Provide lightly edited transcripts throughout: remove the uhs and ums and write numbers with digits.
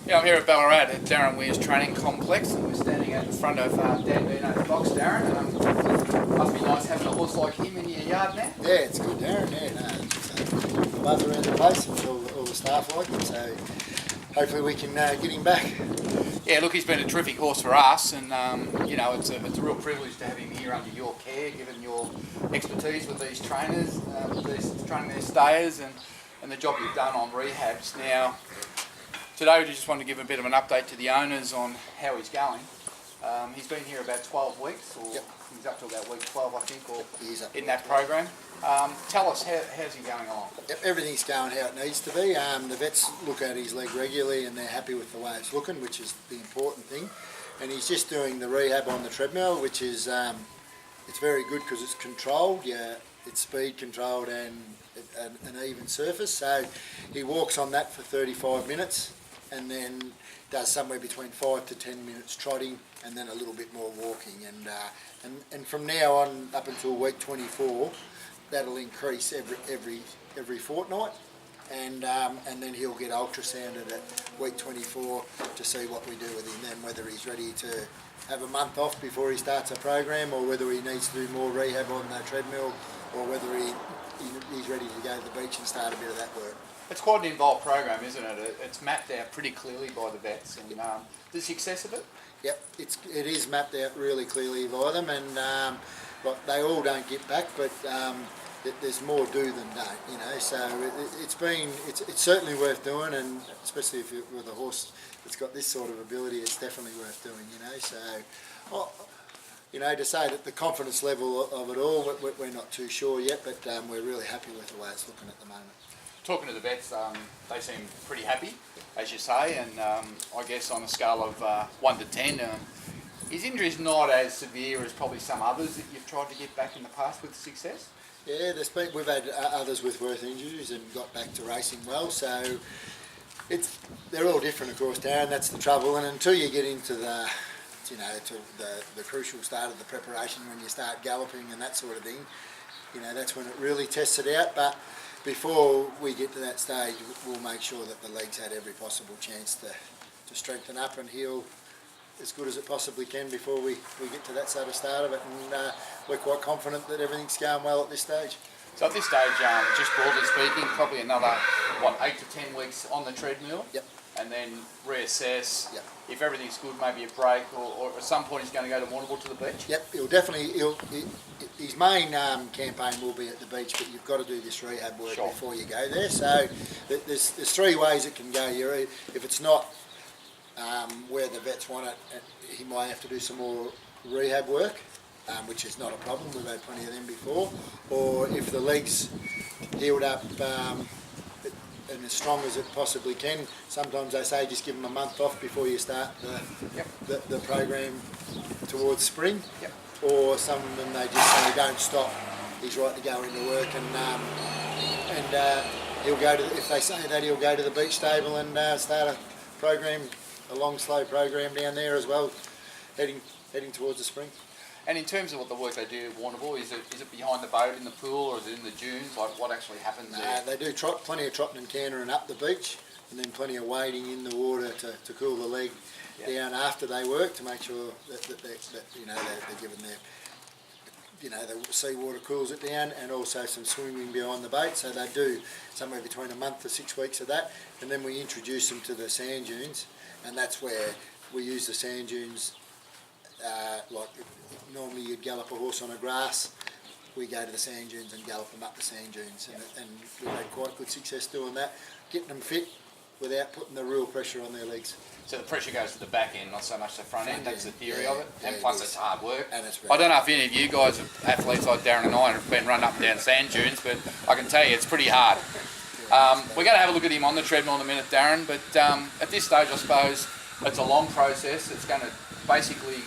Yeah, I'm here at Ballarat at Darren Weir's training complex, and we're standing at the front of Dandino's box, Darren. Must be nice having a horse like him in your yard now. Yeah, it's good, Darren. Yeah, no, it's buzz around the place and all the staff like him, so hopefully we can get him back. Yeah, look, he's been a terrific horse for us, and you know, it's a real privilege to have him here under your care, given your expertise with these trainers, training their stayers, and the job you've done on rehabs. Now, today we just wanted to give a bit of an update to the owners on how he's going. He's been here about 12 weeks, or yep. He's up to about week 12, I think, or He's up in that program. Tell us, how's he going on? Yep, everything's going how it needs to be. The vets look at his leg regularly and they're happy with the way it's looking, which is the important thing. And he's just doing the rehab on the treadmill, which is it's very good because it's controlled. Yeah, it's speed controlled and an even surface. So he walks on that for 35 minutes and then does somewhere between 5 to 10 minutes trotting and then a little bit more walking. And from now on up until week 24, that'll increase every fortnight, and then he'll get ultrasounded at week 24 to see what we do with him then, whether he's ready to have a month off before he starts a program, or whether he needs to do more rehab on the treadmill, or whether he's ready to go to the beach and start a bit of that work. It's quite an involved program, isn't it? It's mapped out pretty clearly by the vets, and the success of it? Yep, it is mapped out really clearly by them, and they all don't get back, but there's more do than don't, you know. So it's certainly worth doing, and especially if you're with a horse that's got this sort of ability, it's definitely worth doing, you know. So, you know, to say that the confidence level of it all, we're not too sure yet, but we're really happy with the way it's looking at the moment. Talking to the vets, they seem pretty happy, as you say, and I guess on a scale of 1 to 10, his injury's not as severe as probably some others that you've tried to get back in the past with success? Yeah, we've had others with worse injuries and got back to racing well, so they're all different, of course, Darren. That's the trouble, and until you get into the crucial start of the preparation, when you start galloping and that sort of thing, you know, that's when it really tests it out. But before we get to that stage, we'll make sure that the leg's had every possible chance to strengthen up and heal as good as it possibly can before we get to that sort of start of it, and we're quite confident that everything's going well at this stage. So at this stage, just broadly speaking, probably another 8 to 10 weeks on the treadmill. Yep. And then reassess. Yep. If everything's good, maybe a break, or at some point he's going to go to Warrnambool to the beach. Yep, his main campaign will be at the beach, but you've got to do this rehab work before you go there. So there's 3 ways it can go here. If it's not where the vets want it, he might have to do some more rehab work, which is not a problem. We've had plenty of them before. Or if the leg's healed up and as strong as it possibly can, sometimes they say just give them a month off before you start the program towards spring. Yep. Or some of them they just say don't stop. He's right to go into work, and he'll go to. If they say that, he'll go to the beach stable and start a program. A long, slow program down there as well, heading towards the spring. And in terms of what the work they do at Warrnambool, is it behind the boat in the pool, or is it in the dunes? Like, what actually happens there? They do plenty of trotting and cantering up the beach, and then plenty of wading in the water to cool the leg down after they work, to make sure that you know they're given their, you know, the seawater cools it down, and also some swimming behind the boat. So they do somewhere between a month to 6 weeks of that, and then we introduce them to the sand dunes. And that's where we use the sand dunes, like normally you'd gallop a horse on a grass, we go to the sand dunes and gallop them up the sand dunes, and we've had quite good success doing that, getting them fit without putting the real pressure on their legs. So the pressure goes to the back end, not so much the front end. That's the theory of it, and yeah, plus it's hard work. And it's I don't know if any of you guys, athletes like Darren and I, have been run up and down sand dunes, but I can tell you it's pretty hard. We're going to have a look at him on the treadmill in a minute, Darren, but at this stage I suppose it's a long process. It's going to basically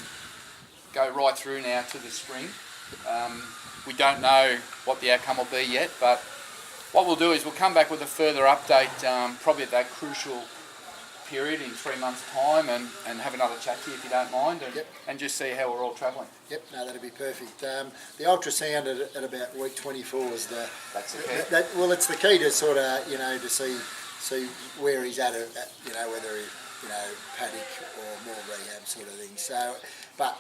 go right through now to the spring. We don't know what the outcome will be yet, but what we'll do is we'll come back with a further update probably at that crucial period in 3 months' time, and have another chat to you if you don't mind, and just see how we're all travelling. Yep, no, that'd be perfect. The ultrasound at about week 24 is the. That's the key. Well, it's the key to sort of, you know, to see where he's at, you know, whether paddock or more rehab sort of thing. So, but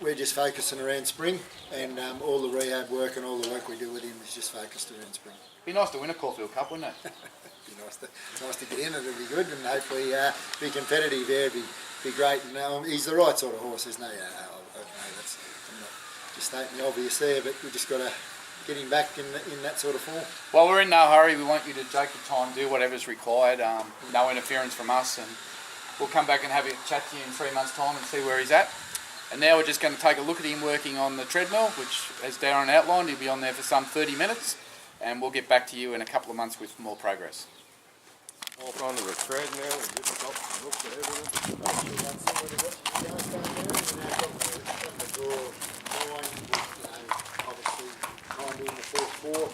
we're just focusing around spring, and all the rehab work and all the work we do with him is just focused around spring. Be nice to win a Caulfield Cup, wouldn't it? Be nice to get in. It'll be good, and hopefully be competitive there. Be great. And he's the right sort of horse. There's no, I'm not just stating the obvious there, but we just got to get him back in that sort of form. Well, we're in no hurry. We want you to take your time, do whatever's required. No interference from us, and we'll come back and have a chat to you in 3 months' time and see where he's at. And now we're just going to take a look at him working on the treadmill, which, as Darren outlined, he'll be on there for some 30 minutes, and we'll get back to you in a couple of months with more progress. Walk onto the treadmill and just stop and look at everything. Obviously, trying to do in the first four.